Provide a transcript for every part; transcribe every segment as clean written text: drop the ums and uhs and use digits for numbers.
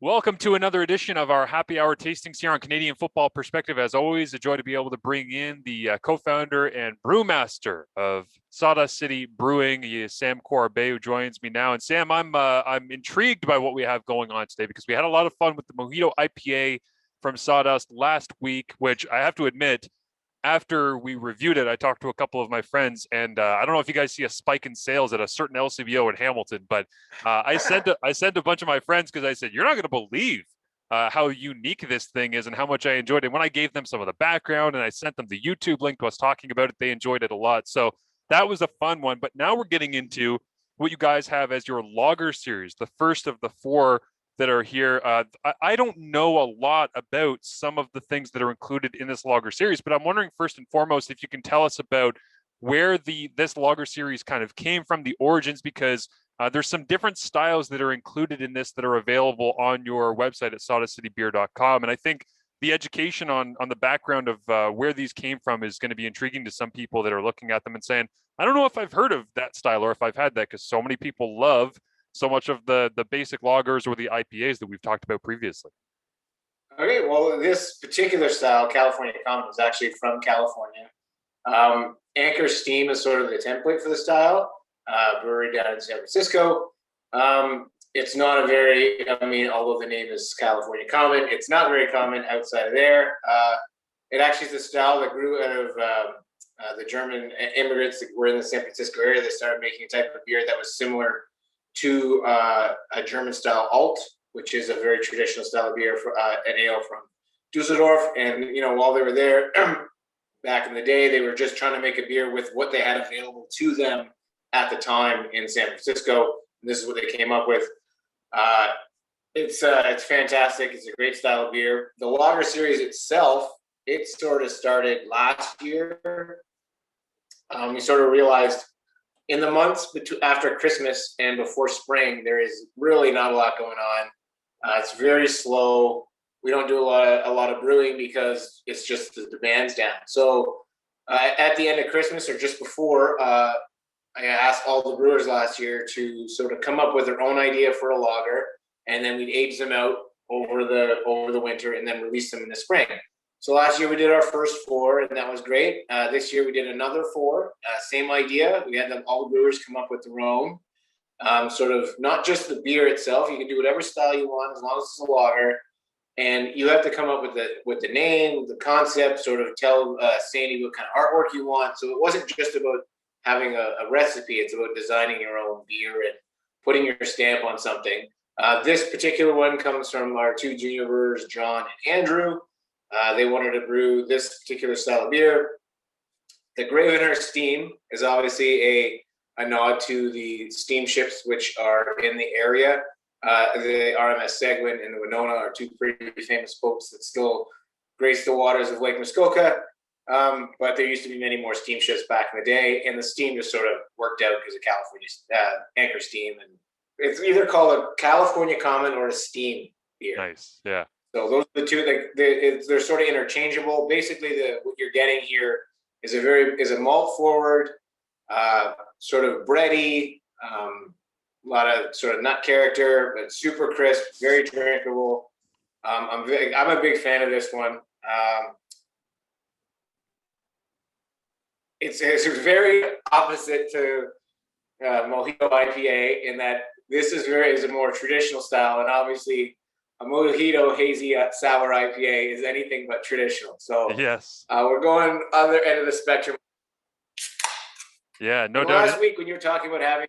Welcome to another edition of our happy hour tastings here on Canadian Football Perspective. As always, a joy to be able to bring in the co-founder and brewmaster of Sawdust City Brewing. He is Sam Corbeil, who joins me now. And Sam, I'm intrigued by what we have going on today because we had a lot of fun with the Mojito IPA from Sawdust last week, which I have to admit, after we reviewed it, I talked to a couple of my friends, and I don't know if you guys see a spike in sales at a certain LCBO in Hamilton, but I sent a bunch of my friends because I said, you're not going to believe how unique this thing is and how much I enjoyed it. When I gave them some of the background and I sent them the YouTube link to us talking about it, they enjoyed it a lot. So that was a fun one. But now we're getting into what you guys have as your lager series, the first of the four that are here. I don't know a lot about some of the things that are included in this lager series, but I'm wondering first and foremost if you can tell us about where this lager series kind of came from, the origins, because there's some different styles that are included in this that are available on your website at sawdustcitybeer.com. And I think the education on the background of where these came from is going to be intriguing to some people that are looking at them and saying, I don't know if I've heard of that style or if I've had that, because so many people love so much of the basic lagers or the IPAs that we've talked about previously. Okay, well, this particular style, California Common, is actually from California. Anchor Steam is sort of the template for the style, brewery down in San Francisco. It's not although the name is California Common, it's not very common outside of there. It actually is a style that grew out of the German immigrants that were in the San Francisco area. They started making a type of beer that was similar to a German-style alt, which is a very traditional style of beer, an ale from Dusseldorf. And, while they were there, back in the day, they were just trying to make a beer with what they had available to them at the time in San Francisco. And this is what they came up with. It's fantastic. It's a great style of beer. The lager series itself, it sort of started last year. We sort of realized in the months after Christmas and before spring, there is really not a lot going on. It's very slow. We don't do a lot of brewing because it's just the demand's down. So at the end of Christmas or just before, I asked all the brewers last year to sort of come up with their own idea for a lager, and then we'd age them out over the winter and then release them in the spring. So last year we did our first 4, and that was great. This year we did another 4, same idea. We had all the brewers come up with their own, sort of not just the beer itself. You can do whatever style you want as long as it's a lager, and you have to come up with the name, the concept, sort of tell Sandy what kind of artwork you want. So it wasn't just about having a recipe. It's about designing your own beer and putting your stamp on something. This particular one comes from our 2 junior brewers, John and Andrew. They wanted to brew this particular style of beer. The Gravenhurst steam is obviously a nod to the steamships which are in the area. The RMS Seguin and the Winona are 2 pretty famous boats that still grace the waters of Lake Muskoka. But there used to be many more steamships back in the day, and the steam just sort of worked out because of California Anchor Steam. And it's either called a California Common or a steam beer. Nice, yeah. So those are the 2. They're sort of interchangeable. Basically, what you're getting here is a malt forward, sort of bready, a lot of sort of nut character, but super crisp, very drinkable. I'm a big fan of this one. It's very opposite to Mojito IPA in that this is a more traditional style, and obviously a Mojito hazy sour IPA is anything but traditional. So yes, we're going other end of the spectrum. Yeah, no doubt. Last week when you were talking about having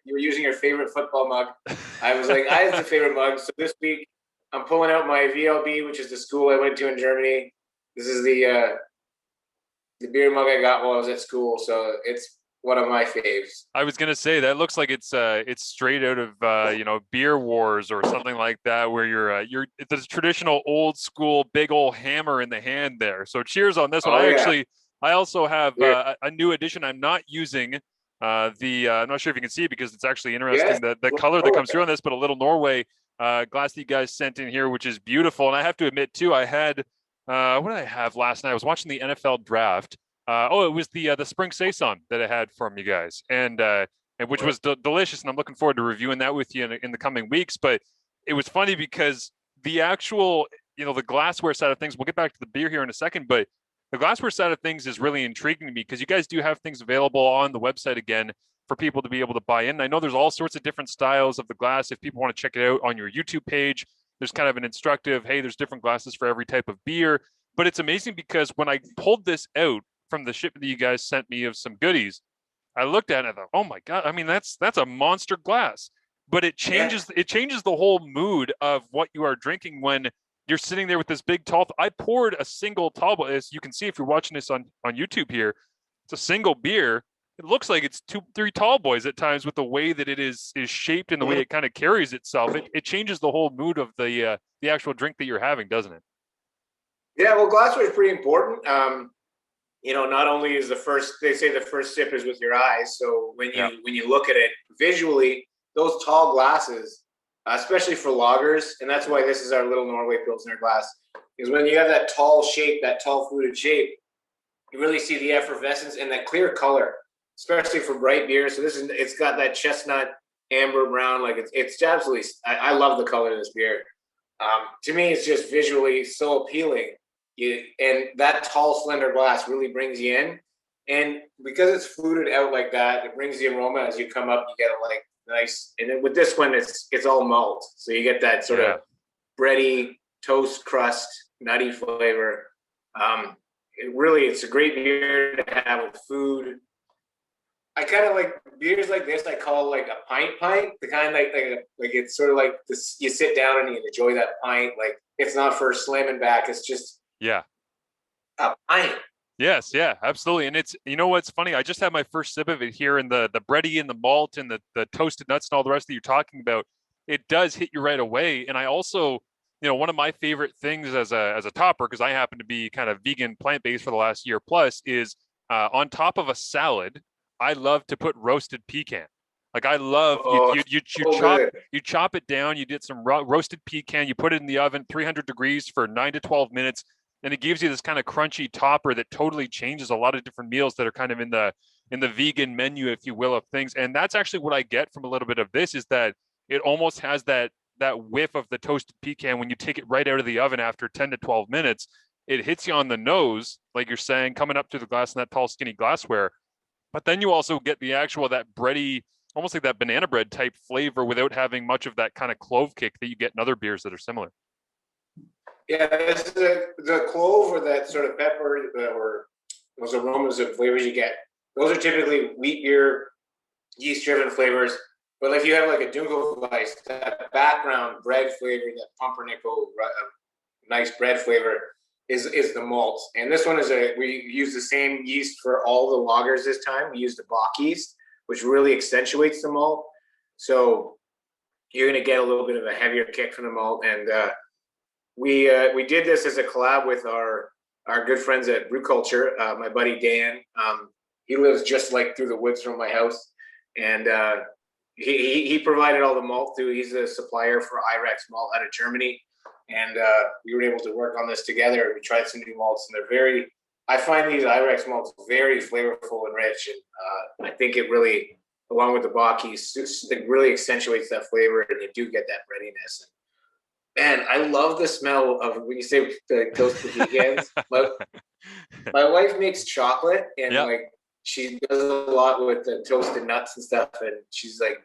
you were using your favorite football mug, I was like, I have the favorite mug. So this week I'm pulling out my VLB, which is the school I went to in Germany. This is the beer mug I got while I was at school. So it's one of my faves. I was gonna say that looks like it's straight out of Beer Wars or something like that, where you're it's a traditional old school big old hammer in the hand there. So cheers on this one. I also have a new edition. I'm not using I'm not sure if you can see it because it's actually interesting the color that comes through on this, but a little Norway glass that you guys sent in here, which is beautiful. And I have to admit too, I had what did I have last night? I was watching the NFL draft. It was the spring saison that I had from you guys, and which was delicious, and I'm looking forward to reviewing that with you in the coming weeks. But it was funny because the actual, the glassware side of things, we'll get back to the beer here in a second, but the glassware side of things is really intriguing to me because you guys do have things available on the website again for people to be able to buy in. I know there's all sorts of different styles of the glass. If people want to check it out on your YouTube page, there's kind of an instructive, hey, there's different glasses for every type of beer. But it's amazing because when I pulled this out from the shipment that you guys sent me of some goodies, I looked at it and I thought, oh my God, I mean, that's a monster glass. But it changes the whole mood of what you are drinking when you're sitting there with this big tall. I poured a single tall, as you can see if you're watching this on YouTube here, it's a single beer. It looks like it's 2-3 tall boys at times with the way that it is shaped and the way it kind of carries itself. It changes the whole mood of the actual drink that you're having, doesn't it? Yeah, well, glassware is pretty important. Not only is they say the first sip is with your eyes. So when you look at it visually, those tall glasses, especially for lagers, and that's why this is our little Norway Pilsner glass, is when you have that tall shape, that tall fluted shape, you really see the effervescence and that clear color, especially for bright beer. So it's got that chestnut, amber brown, like it's absolutely. I love the color of this beer. To me, it's just visually so appealing. And that tall, slender glass really brings you in. And because it's fluted out like that, it brings the aroma as you come up. You get a nice. And then with this one, it's all malt, so you get that sort of bready toast crust, nutty flavor. It's a great beer to have with food. I kind of like beers like this. I call like a pint. The kind like it's sort of like this. You sit down and you enjoy that pint. Like it's not for slamming back. It's just a pint. Yes, yeah, absolutely. And it's, what's funny? I just had my first sip of it here, and the bready and the malt and the toasted nuts and all the rest that you're talking about, it does hit you right away. And I also, one of my favorite things as a topper, because I happen to be kind of vegan plant-based for the last year plus, is on top of a salad, I love to put roasted pecan. Like I love you chop it down, you get some roasted pecan, you put it in the oven 300 degrees for 9 to 12 minutes, and it gives you this kind of crunchy topper that totally changes a lot of different meals that are kind of in the vegan menu, if you will, of things. And that's actually what I get from a little bit of this, is that it almost has that whiff of the toasted pecan when you take it right out of the oven after 10 to 12 minutes. It hits you on the nose, like you're saying, coming up to the glass in that tall, skinny glassware. But then you also get the actual, that bready, almost like that banana bread type flavor without having much of that kind of clove kick that you get in other beers that are similar. Yeah, the clove or that sort of pepper or those aromas and flavors you get, those are typically wheat beer, yeast-driven flavors. But if you have like a Dunkelweiss, that background bread flavor, that pumpernickel, nice bread flavor is the malt. And this one we use the same yeast for all the lagers this time. We use the Bach yeast, which really accentuates the malt. So you're going to get a little bit of a heavier kick from the malt. And we did this as a collab with our good friends at Brew Culture. My buddy Dan, he lives just like through the woods from my house, and he provided all the malt through. He's a supplier for Irex malt out of Germany, and we were able to work on this together. We tried some new malts, and I find these Irex malts very flavorful and rich, and I think it really, along with the Bach yeast, it really accentuates that flavor, and you do get that breadiness. Man, I love the smell of when you say the toasted pecans. My wife makes chocolate, and she does a lot with the toasted nuts and stuff. And she's like,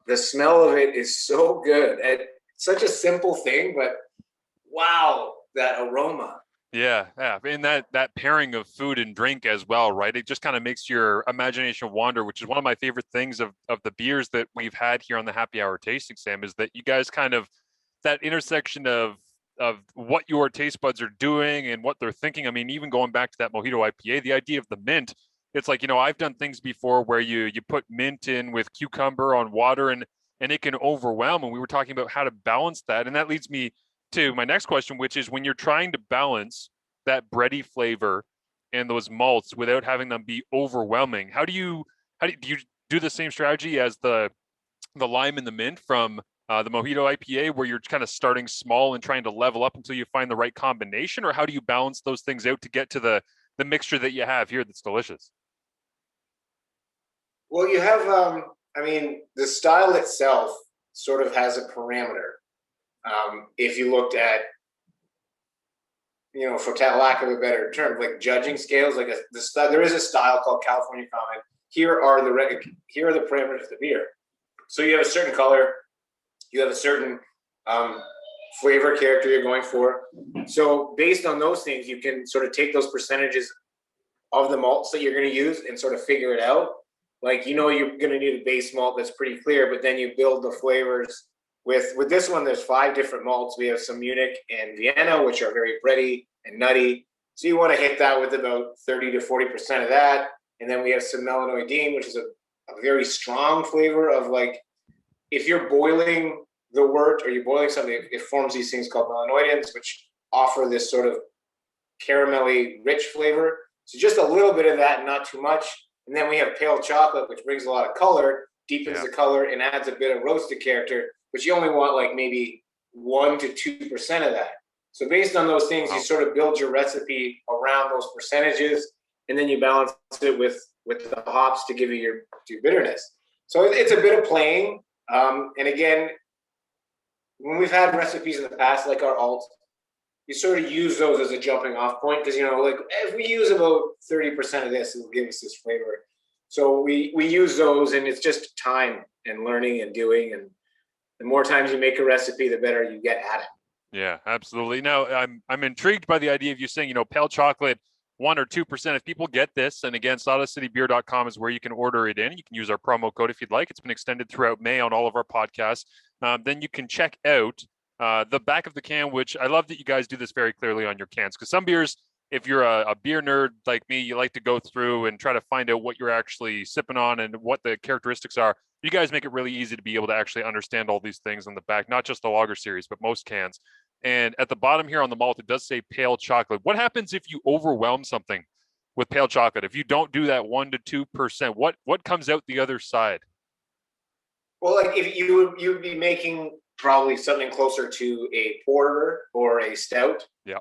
the smell of it is so good. And it's such a simple thing, but wow, that aroma. Yeah. And that pairing of food and drink as well, right? It just kind of makes your imagination wander, which is one of my favorite things of the beers that we've had here on the Happy Hour Tasting, Sam, is that you guys kind of, that intersection of what your taste buds are doing and what they're thinking. I mean, even going back to that Mojito IPA, the idea of the mint, it's like, I've done things before where you put mint in with cucumber on water and it can overwhelm. And we were talking about how to balance that. And that leads me to my next question, which is when you're trying to balance that bready flavor and those malts without having them be overwhelming, how do you do the same strategy as the lime and the mint from the Mojito IPA, where you're kind of starting small and trying to level up until you find the right combination? Or how do you balance those things out to get to the mixture that you have here that's delicious? Well, you have, the style itself sort of has a parameter. If you looked at, for lack of a better term, like judging scales, like there is a style called California Common. Here are the parameters of the beer. So you have a certain color, you have a certain flavor character you're going for. So based on those things, you can sort of take those percentages of the malts that you're going to use and sort of figure it out. Like, you're going to need a base malt that's pretty clear, but then you build the flavors. With this one, there's 5 different malts. We have some Munich and Vienna, which are very bready and nutty. So you want to hit that with about 30 to 40% of that. And then we have some Melanoidine, which is a very strong flavor of, like, if you're boiling the wort or you're boiling something, it forms these things called melanoidins, which offer this sort of caramelly rich flavor. So just a little bit of that, not too much. And then we have pale chocolate, which brings a lot of color, deepens the color, and adds a bit of roasted character, but you only want like maybe 1 to 2% of that. So based on those things, you sort of build your recipe around those percentages, and then you balance it with the hops to give you your bitterness. So it's a bit of playing. And again, when we've had recipes in the past, like our alt, you sort of use those as a jumping off point because, like if we use about 30% of this, it'll give us this flavor. So we use those, and it's just time and learning and doing. And the more times you make a recipe, the better you get at it. Yeah, absolutely. Now, I'm intrigued by the idea of you saying, pale chocolate, 1 or 2%. If people get this, and again, sawdustcitybeer.com is where you can order it in. You can use our promo code if you'd like. It's been extended throughout May on all of our podcasts. Then you can check out the back of the can, which I love that you guys do this very clearly on your cans, because some beers, if you're a beer nerd like me, you like to go through and try to find out what you're actually sipping on and what the characteristics are. You guys make it really easy to be able to actually understand all these things on the back, not just the lager series, but most cans. And at the bottom here on the malt, it does say pale chocolate. What happens if you overwhelm something with pale chocolate? If you don't do that 1 to 2%, what comes out the other side? Well, like if you'd be making probably something closer to a porter or a stout. Yeah.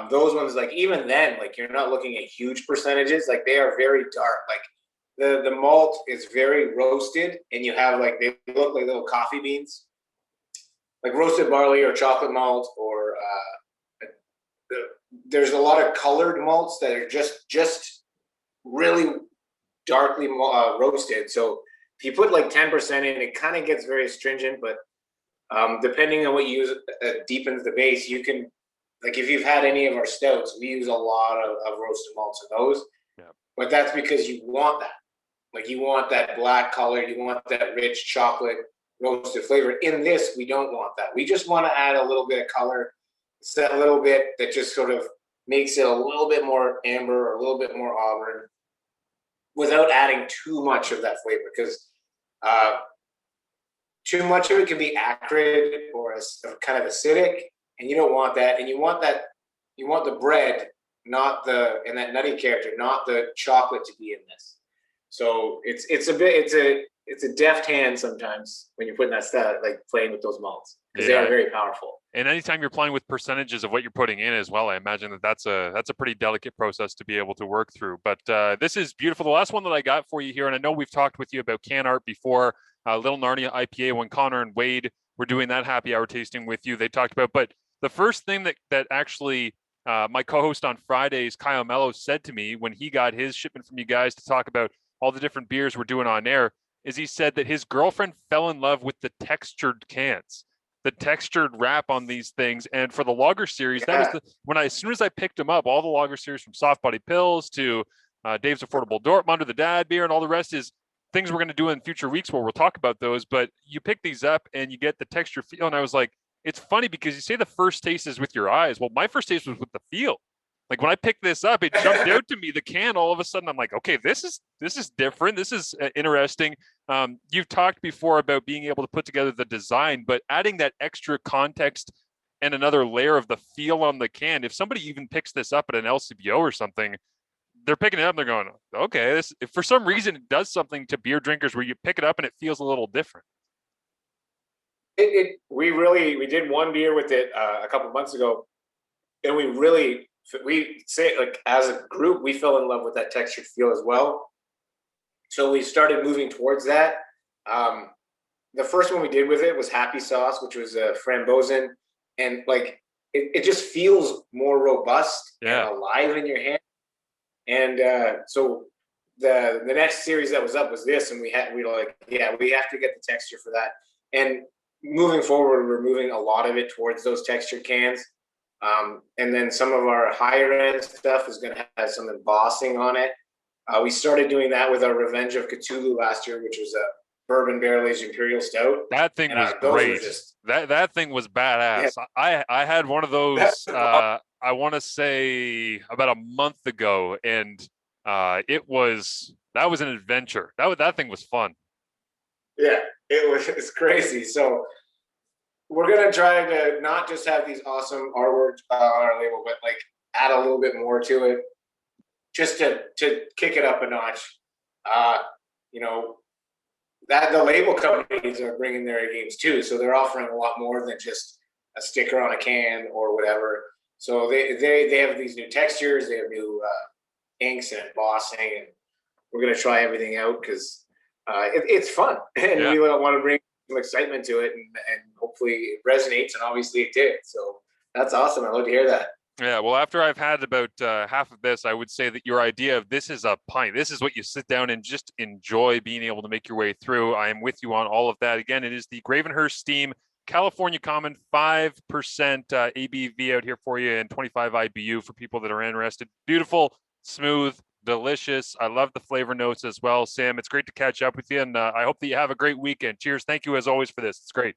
Those ones, like even then, like you're not looking at huge percentages. Like they are very dark. Like the malt is very roasted, and you have like they look like little coffee beans, like roasted barley or chocolate malt, or there's a lot of colored malts that are just really darkly roasted. So if you put like 10% in, it kind of gets very astringent, but depending on what you use, deepens the base. You can, like if you've had any of our stouts, we use a lot of roasted malts in those. Yeah. But that's because you want that. Like you want that black color, you want that rich chocolate roasted flavor. In this, we don't want that. We just want to add a little bit of color. It's that little bit that just sort of makes it a little bit more amber or a little bit more auburn without adding too much of that flavor, because too much of it can be acrid or kind of acidic, and you don't want that. And you want the bread, and that nutty character, not the chocolate to be in this. So it's a deft hand sometimes when you're putting that stuff, like playing with those malts, because they are very powerful. And anytime you're playing with percentages of what you're putting in as well, I imagine that's a pretty delicate process to be able to work through. But this is beautiful. The last one that I got for you here, and I know we've talked with you about can art before, Little Narnia IPA, when Connor and Wade were doing that happy hour tasting with you, they talked about. But the first thing that actually my co-host on Fridays, Kyle Mello, said to me when he got his shipment from you guys to talk about all the different beers we're doing on air, is he said that his girlfriend fell in love with the textured cans, the textured wrap on these things. And for the lager series, that was as soon as I picked them up, all the lager series from Soft Body Pills to Dave's Affordable Dortmunder, the Dad beer, and all the rest is things we're going to do in future weeks where we'll talk about those. But you pick these up and you get the texture feel. And I was like, it's funny because you say the first taste is with your eyes. Well, my first taste was with the feel. Like when I picked this up, it jumped out to me, the can, all of a sudden I'm like, okay, this is different. This is interesting. You've talked before about being able to put together the design, but adding that extra context and another layer of the feel on the can. If somebody even picks this up at an LCBO or something, they're picking it up and they're going, okay, this, if for some reason it does something to beer drinkers where you pick it up and it feels a little different. We did one beer with it a couple of months ago, and we say, like, as a group, we fell in love with that textured feel as well. So we started moving towards that. the first one we did with it was Happy Sauce, which was a frambozen, and like it just feels more robust and Yeah. alive in your hand. And so the next series that was up was this, and we were like, yeah, we have to get the texture for that. And moving forward, we're moving a lot of it towards those textured cans. And then some of our higher end stuff is going to have some embossing on it. We started doing that with our Revenge of Cthulhu last year, which was a bourbon barrel aged imperial stout. That thing And was those were great. just That thing was badass. yeah, I had one of those. I want to say about a month ago, and that was an adventure. That thing was fun. yeah, it's crazy. So we're gonna try to not just have these awesome artwork on our label, but like add a little bit more to it, just to kick it up a notch. You know, that the label companies are bringing their games too, so they're offering a lot more than just a sticker on a can or whatever. So they have these new textures, they have new inks and embossing, and we're gonna try everything out because it's fun, and Yeah. we want to bring some excitement to it, and hopefully it resonates, and obviously it did. So that's awesome. I love to hear that. Yeah, well, after I've had about half of this, I would say that your idea of this is a pint. This is what you sit down and just enjoy being able to make your way through. I am with you on all of that. Again, it is the Gravenhurst Steam California Common, 5% ABV out here for you, and 25 IBU for people that are interested. Beautiful, smooth, delicious. I love the flavor notes as well. Sam, it's great to catch up with you, and I hope that you have a great weekend. Cheers. Thank you as always for this. It's great.